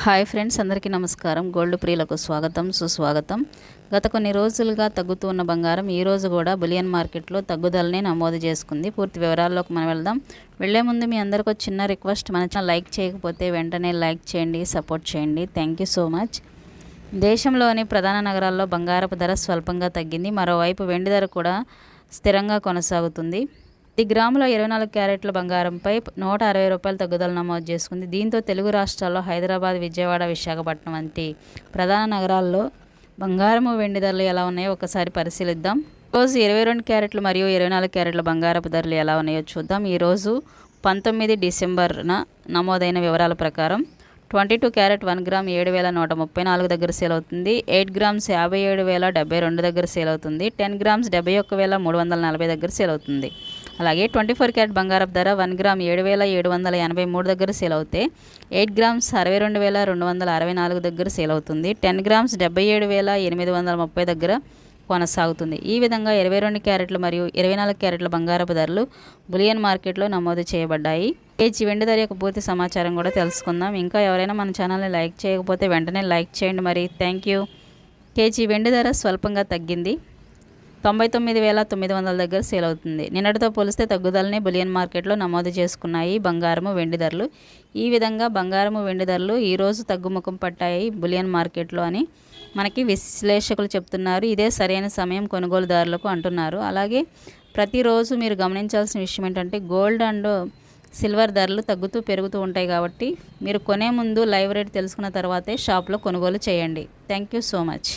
Hi friends, అందరికీ నమస్కారం. Gold ప్రియులకు స్వాగతం, సుస్వాగతం. గత కొన్ని రోజులుగా తగ్గుతూ ఉన్న బంగారం ఈ రోజు కూడా బులియన్ మార్కెట్లో తగ్గుదలని నమోదు చేసుకుంది. పూర్తి వివరాల్లోకి మనం వెళ్దాం. వెళ్లే ముందు మీ అందరికీ ఒక చిన్న రిక్వెస్ట్, మన ఛానల్ లైక్ చేయకపోతే వెంటనే లైక్ చేయండి, సపోర్ట్ చేయండి. Thank you so much. దేశంలోని ప్రధాన నగరాల్లో బంగారపు ధర స్వల్పంగా తగ్గింది. మరోవైపు వెండి ధర కూడా స్థిరంగా కొనసాగుతుంది. 10 గ్రాముల 24 క్యారెట్ల బంగారంపై 160 రూపాయల తగ్గుదల నమోదు చేసుకుంది. దీంతో తెలుగు రాష్ట్రాల్లో హైదరాబాద్, విజయవాడ, విశాఖపట్నం వంటి ప్రధాన నగరాల్లో బంగారము, వెండి ధరలు ఎలా ఉన్నాయో ఒకసారి పరిశీలిద్దాం. ఈరోజు 22 క్యారెట్లు మరియు 24 క్యారెట్ల బంగారపు ధరలు ఎలా ఉన్నాయో చూద్దాం. ఈరోజు 19 డిసెంబర్న నమోదైన వివరాల ప్రకారం 22 క్యారెట్ 1 గ్రామ్ 7,134 దగ్గర సేల్ అవుతుంది. 8 గ్రామ్స్ 57,072 దగ్గర సేల్ అవుతుంది. 10 గ్రామ్స్ 71,340 దగ్గర సేల్ అవుతుంది. అలాగే 24 క్యారెట్ బంగారపు ధర 1 గ్రామ్ 7,783 దగ్గర సేల్ అవుతే 8 గ్రామ్స్ 62,264 దగ్గర సేల్ అవుతుంది. 10 గ్రామ్స్ 77,830 దగ్గర కొనసాగుతుంది. ఈ విధంగా 22 క్యారెట్లు మరియు 24 క్యారెట్ల బంగారపు ధరలు బులియన్ మార్కెట్లో నమోదు చేయబడ్డాయి. కేజీ వెండి ధర యొక్క పూర్తి సమాచారం కూడా తెలుసుకుందాం. ఇంకా ఎవరైనా మన ఛానల్ని లైక్ చేయకపోతే వెంటనే లైక్ చేయండి. మరి థ్యాంక్ యూ. కేజీ వెండి ధర స్వల్పంగా తగ్గింది. 99,900 దగ్గర సేల్ అవుతుంది. నిన్నటితో పోలిస్తే తగ్గుదలని బులియన్ మార్కెట్లో నమోదు చేసుకున్నాయి బంగారము, వెండి ధరలు. ఈ విధంగా బంగారము, వెండి ధరలు ఈరోజు తగ్గుముఖం పట్టాయి బులియన్ మార్కెట్లో అని మనకి విశ్లేషకులు చెప్తున్నారు. ఇదే సరైన సమయం కొనుగోలుదారులకు అంటున్నారు. అలాగే ప్రతిరోజు మీరు గమనించాల్సిన విషయం ఏంటంటే గోల్డ్ అండ్ సిల్వర్ ధరలు తగ్గుతూ పెరుగుతూ ఉంటాయి. కాబట్టి మీరు కొనే ముందు లైవ్ రేట్ తెలుసుకున్న తర్వాతే షాప్లో కొనుగోలు చేయండి. Thank you so much.